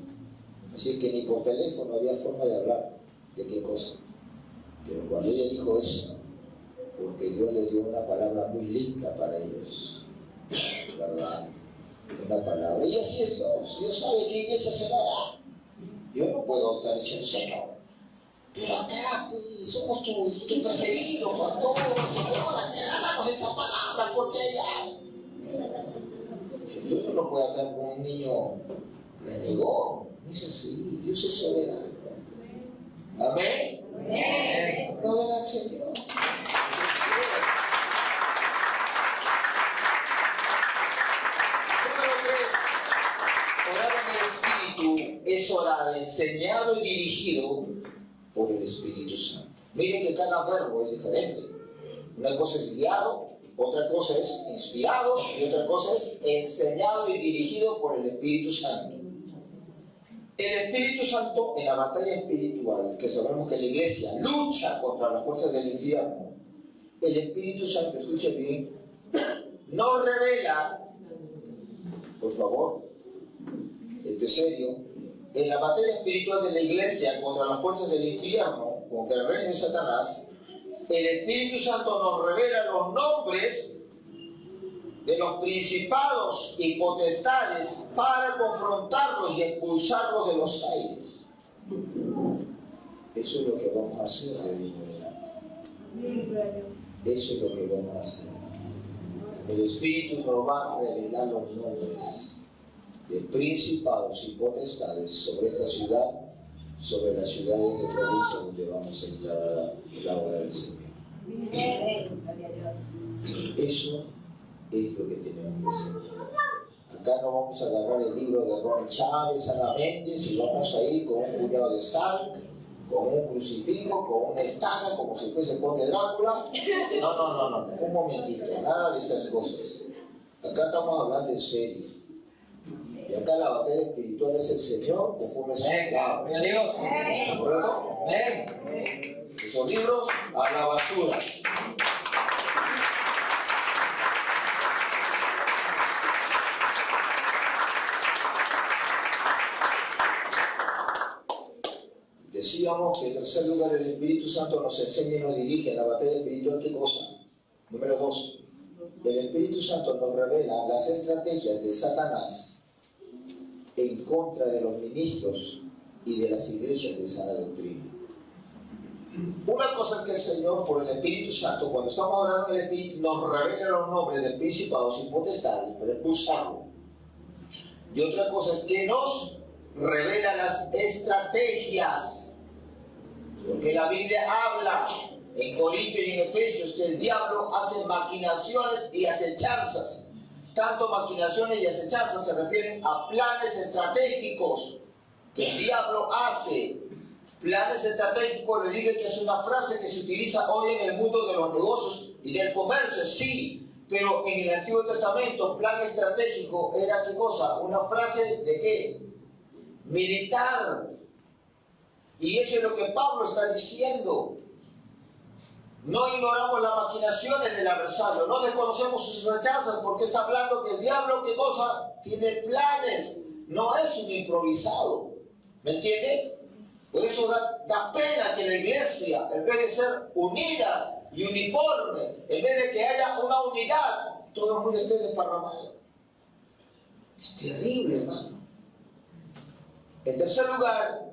Así que ni por teléfono había forma de hablar de qué cosa. Pero cuando ella dijo eso, porque Dios les dio una palabra muy linda para ellos, ¿verdad? Una palabra. Y así es Dios. Dios sabe qué iglesia se dará. Yo no puedo estar diciendo, Señor, pero acá pues, somos tu preferido, pastor, Señor, acá damos esa palabra porque ella. Si Dios no lo puede hacer con un niño renegó, no es así, Dios es soberano. Amén. Amén. Aplaudan al Señor. Es orar enseñado y dirigido por el Espíritu Santo. Miren que cada verbo es diferente. Una cosa es guiado, otra cosa es inspirado y otra cosa es enseñado y dirigido por el Espíritu Santo. El Espíritu Santo en la batalla espiritual, que sabemos que la iglesia lucha contra las fuerzas del infierno, el Espíritu Santo, escuche bien, nos revela, por favor, esto es serio, en la batalla espiritual de la iglesia contra las fuerzas del infierno, contra el reino de Satanás, el Espíritu Santo nos revela los nombres de los principados y potestades para confrontarlos y expulsarlos de los aires. Eso es lo que vamos a hacer de ahí en adelante. Eso es lo que vamos a hacer. El Espíritu nos va a revelar los nombres de principados y potestades sobre esta ciudad, sobre las ciudades de provincia donde vamos a instalar la obra del Señor. Eso es lo que tenemos que hacer. Acá no vamos a agarrar el libro de Ronnie Chávez, Ana Méndez y vamos a ir con un puñado de sal, con un crucifijo, con una estaca, como si fuese Conde Drácula. No, un momentito, nada de esas cosas. Acá estamos hablando en serio. Y acá la batalla espiritual es el Señor conforme a su palabra. ¿Correcto? Esos libros a la basura. Decíamos que en tercer lugar el Espíritu Santo nos enseña y nos dirige en la batalla espiritual. ¿Qué cosa? Número 2. El Espíritu Santo nos revela las estrategias de Satanás en contra de los ministros y de las iglesias de sana doctrina. Una cosa es que el Señor, por el Espíritu Santo, cuando estamos hablando del Espíritu, nos revela los nombres de principados y potestades para expulsarlo. Y otra cosa es que nos revela las estrategias Porque la Biblia habla en Corintios y en Efesios que el diablo hace maquinaciones y acechanzas. Tanto maquinaciones y acechanzas se refieren a planes estratégicos que el diablo hace. Planes estratégicos, le dije que es una frase que se utiliza hoy en el mundo de los negocios y del comercio, sí, pero en el Antiguo Testamento, plan estratégico era ¿qué cosa? Una frase de ¿qué? Militar. Y eso es lo que Pablo está diciendo. No ignoramos las maquinaciones del adversario, no desconocemos sus acechanzas, porque está hablando que el diablo, ¿qué cosa? Tiene planes, no es un improvisado. ¿Me entiende? Por eso da pena que la iglesia, en vez de ser unida y uniforme, en vez de que haya una unidad, todo el mundo esté desparramado. Es terrible, hermano. En tercer lugar,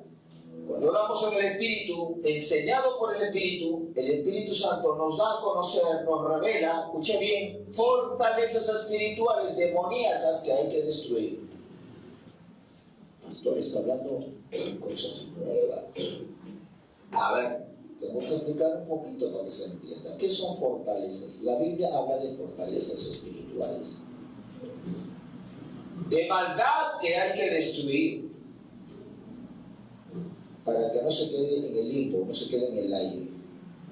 cuando oramos en el Espíritu, enseñado por el Espíritu Santo nos da a conocer, nos revela, escuche bien, fortalezas espirituales demoníacas que hay que destruir. Pastor, está hablando de cosas nuevas. A ver, tengo que explicar un poquito para que se entienda. ¿Qué son fortalezas? La Biblia habla de fortalezas espirituales. De maldad que hay que destruir. Para que no se quede en el limbo, no se quede en el aire.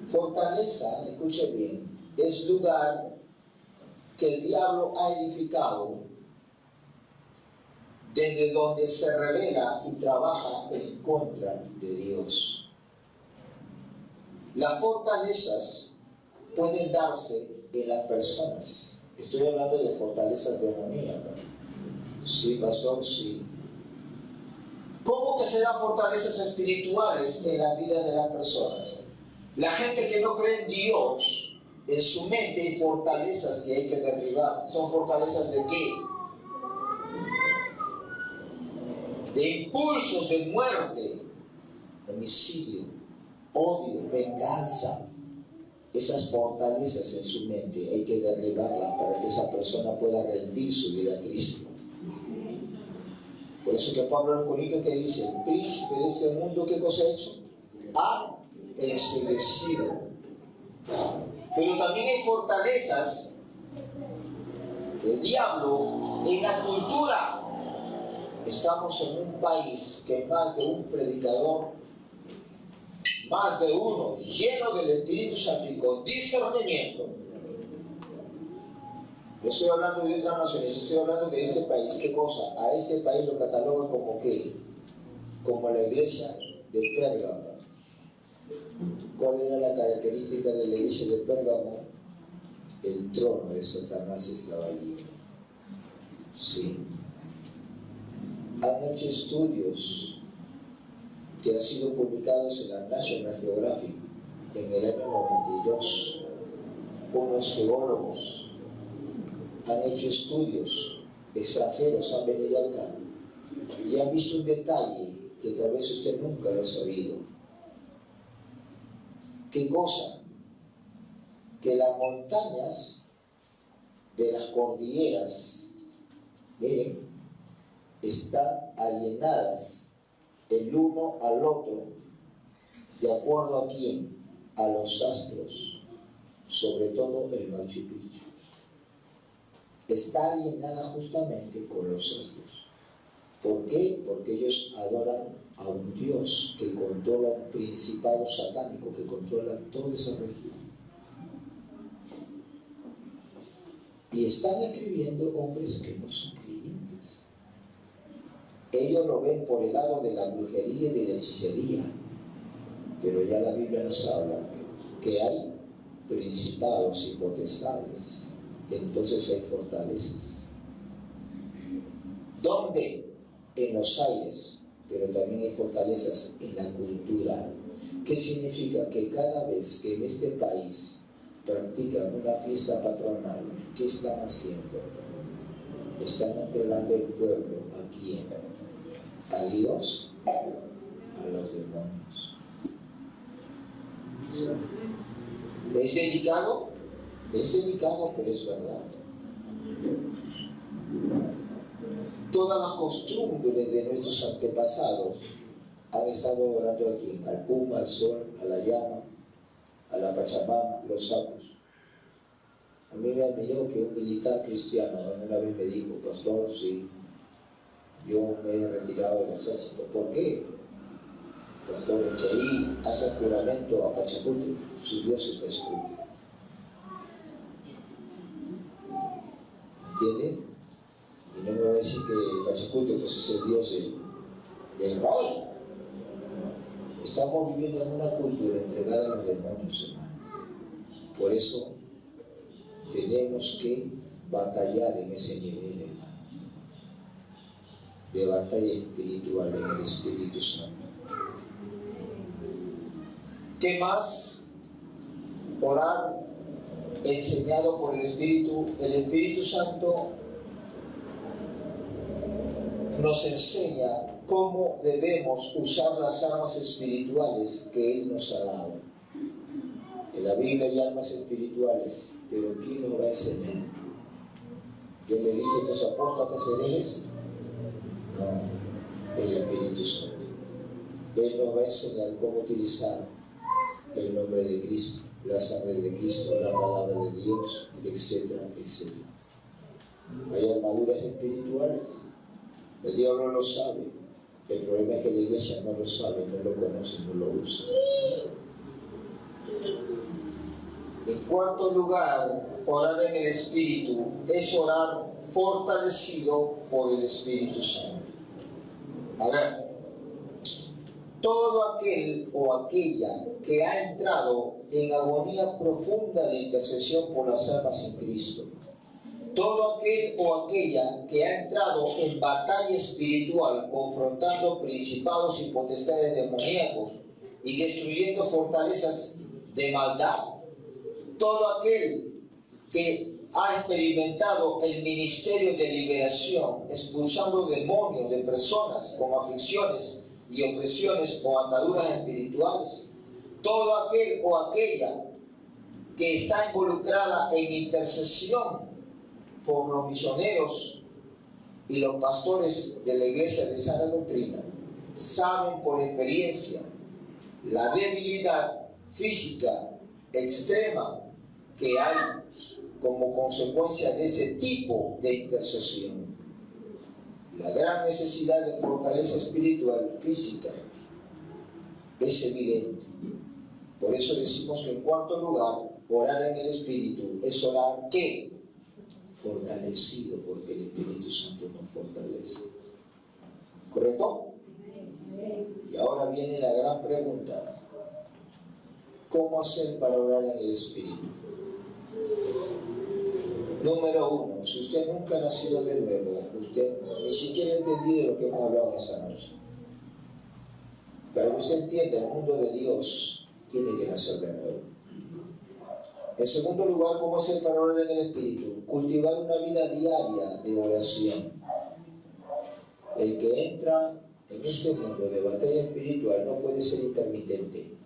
Fortaleza, escuche bien, es lugar que el diablo ha edificado desde donde se revela y trabaja en contra de Dios. Las fortalezas pueden darse en las personas. Estoy hablando de fortalezas demoníacas. Sí, pastor, sí. ¿Cómo que se dan fortalezas espirituales en la vida de las personas? La gente que no cree en Dios, en su mente hay fortalezas que hay que derribar. ¿Son fortalezas de qué? De impulsos de muerte, homicidio, odio, venganza. Esas fortalezas en su mente hay que derribarlas para que esa persona pueda rendir su vida a Cristo. Por eso que Pablo en los Corintios que dice, el príncipe de este mundo, ¿qué cosa ha hecho? Ha enseguecido. Pero también hay fortalezas del diablo en la cultura. Estamos en un país que más de un predicador, más de uno, lleno del Espíritu Santo y con discernimiento. Yo estoy hablando de otras naciones, estoy hablando de este país. ¿Qué cosa? A este país lo catalogan como ¿qué? Como la iglesia de Pérgamo. ¿Cuál era la característica de la iglesia de Pérgamo? El trono de Satanás estaba allí. Sí. Han hecho estudios que han sido publicados en la National Geographic en el año 92. Unos geólogos han hecho estudios extranjeros, han venido acá y han visto un detalle que tal vez usted nunca lo ha sabido. ¿Qué cosa? Que las montañas de las cordilleras, miren, están alienadas el uno al otro, de acuerdo a quién, a los astros, sobre todo el Machu Picchu. Está alienada justamente con los astros. ¿Por qué? Porque ellos adoran a un Dios que controla un principado satánico, que controla toda esa región. Y están escribiendo hombres que no son creyentes. Ellos lo ven por el lado de la brujería y de la hechicería, pero ya la Biblia nos habla que hay principados y potestades. Entonces hay fortalezas. ¿Dónde? En los aires, pero también hay fortalezas en la cultura. ¿Qué significa? Que cada vez que en este país practican una fiesta patronal, ¿qué están haciendo? Están entregando el pueblo ¿a quién? ¿A Dios? A los demonios. ¿Es delicado? Es delicado, pero es verdad. Todas las costumbres de nuestros antepasados han estado orando aquí, al Puma, al Sol, a la llama, a la Pachamama, los sapos. A mí me admiró que un militar cristiano una vez me dijo, pastor, sí, yo me he retirado del ejército. ¿Por qué? Pastor, es que ahí hace juramento a Pachacute, su Dios es Pachacute. ¿Entienden? Y no me va a decir que Pachacute pues, es el Dios de Israel. Estamos viviendo en una cultura entregada a los demonios, hermano. Por eso tenemos que batallar en ese nivel, hermano, de batalla espiritual en el Espíritu Santo. ¿Qué más? Orar enseñado por el Espíritu. El Espíritu Santo nos enseña cómo debemos usar las armas espirituales que Él nos ha dado. En la Biblia hay armas espirituales, pero ¿quién nos va a enseñar? ¿Quién le dije a estos apóstoles herejes? No, el Espíritu Santo. Él nos va a enseñar cómo utilizar el nombre de Cristo, la sangre de Cristo, la palabra de Dios, etcétera, etcétera. Hay armaduras espirituales. El diablo lo sabe. El problema es que la iglesia no lo sabe, no lo conoce, no lo usa. En cuarto lugar, orar en el Espíritu es orar fortalecido por el Espíritu Santo. A ver, todo aquel o aquella que ha entrado en agonía profunda de intercesión por las almas en Cristo, todo aquel o aquella que ha entrado en batalla espiritual confrontando principados y potestades demoníacos y destruyendo fortalezas de maldad, todo aquel que ha experimentado el ministerio de liberación, expulsando demonios de personas con aflicciones y opresiones o ataduras espirituales, todo aquel o aquella que está involucrada en intercesión por los misioneros y los pastores de la iglesia de sana doctrina, saben por experiencia la debilidad física extrema que hay como consecuencia de ese tipo de intercesión. La gran necesidad de fortaleza espiritual, física, es evidente. Por eso decimos que en cuarto lugar, orar en el Espíritu es orar ¿qué? Fortalecido, porque el Espíritu Santo nos fortalece. ¿Correcto? Y ahora viene la gran pregunta. ¿Cómo hacer para orar en el Espíritu? Número uno, si usted nunca ha nacido de nuevo, usted ni siquiera ha entendido lo que hemos hablado esta noche. Para que usted entienda el mundo de Dios, tiene que nacer de nuevo. En segundo lugar, ¿cómo hacer para orar en el Espíritu? Cultivar una vida diaria de oración. El que entra en este mundo de batalla espiritual no puede ser intermitente.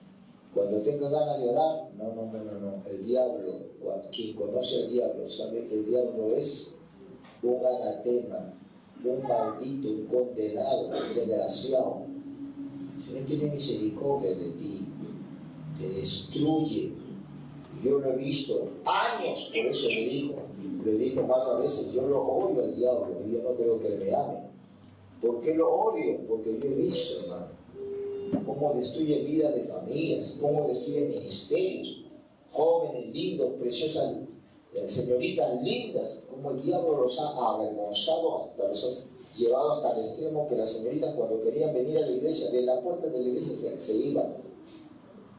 Cuando tenga ganas de orar, no. El diablo, quien conoce al diablo, sabe que el diablo es un anatema, un maldito, un condenado, un desgraciado. Si no tiene misericordia de ti, te destruye. Yo lo he visto años, por eso le dijo varias veces, yo lo odio al diablo y yo no creo que él me ame. ¿Por qué lo odio? Porque yo he visto, hermano, cómo destruye vida de familias, cómo destruye ministerios, jóvenes lindos, preciosas, señoritas lindas, cómo el diablo los ha avergonzado, hasta los ha llevado hasta el extremo que las señoritas cuando querían venir a la iglesia, de la puerta de la iglesia se iban.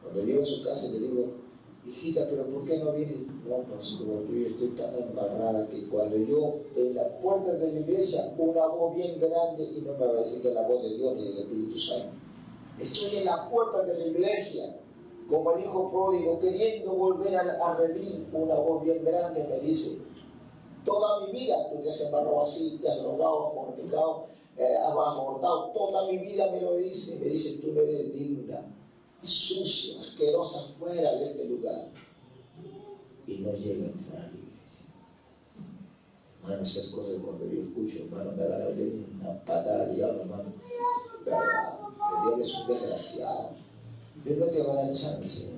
Cuando llego a su casa le digo, hijita, pero ¿por qué no vienes? No, pastor, yo estoy tan embarrada que cuando yo en la puerta de la iglesia, una voz bien grande, y no me va a decir que es la voz de Dios ni del Espíritu Santo, estoy en la puerta de la iglesia, como el hijo pródigo, queriendo volver a redimir, una voz bien grande me dice, toda mi vida tú te has embarrado así, te has drogado, fornicado, has abortado, toda mi vida me lo dice, me dice, tú no eres digna, sucia, asquerosa, fuera de este lugar. Y no llega a entrar a la iglesia. Hermano, esas cosas cuando yo escucho, hermano, me dan una patada de diablo, hermano. El diablo es un desgraciado. Dios no te va a dar chance.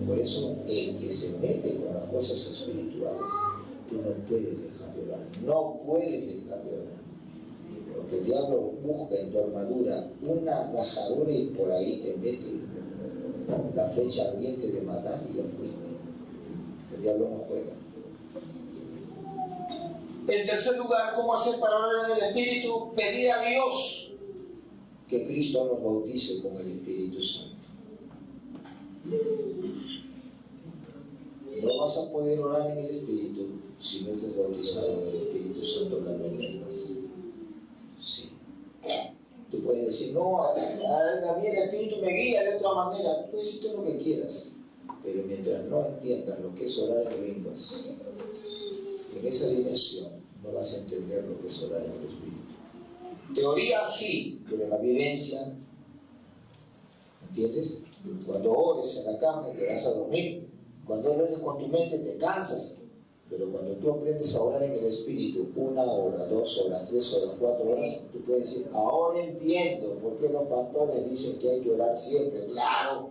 Por eso el que se mete con las cosas espirituales, tú no puedes dejar de orar. No puedes dejar de orar. Porque el diablo busca en tu armadura una rajadura y por ahí te mete la flecha ardiente de matar y ya fuiste. El diablo no juega. En tercer lugar, ¿cómo hacer para orar en el Espíritu? Pedir a Dios que Cristo nos bautice con el Espíritu Santo. No vas a poder orar en el Espíritu si no te has bautizado en el Espíritu Santo hablando en lenguas. Sí. Tú puedes decir, no, a mí el Espíritu me guía de otra manera. Puedes decir todo lo que quieras, pero mientras no entiendas lo que es orar en lenguas, en esa dimensión no vas a entender lo que es orar en el Espíritu. Teoría sí, pero la vivencia, ¿entiendes? Cuando ores en la carne te vas a dormir. Cuando ores con tu mente te cansas. Pero cuando tú aprendes a orar en el Espíritu, 1 hora, 2 horas, 3 horas, 4 horas, tú puedes decir, ahora entiendo por qué los pastores dicen que hay que orar siempre. Claro,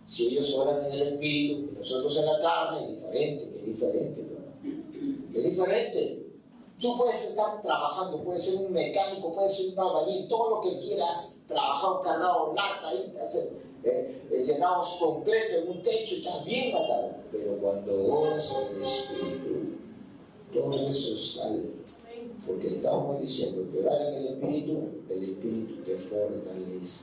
si ellos oran en el Espíritu y nosotros en la carne, es diferente, ¿no? Es diferente. Tú puedes estar trabajando, puedes ser un mecánico, puedes ser un albañil, todo lo que quieras, trabajar cargado lata, llenados concreto en un techo y estás bien matado. Pero cuando oras en el Espíritu, todo eso sale. Porque estábamos diciendo que orar en el Espíritu te fortalece.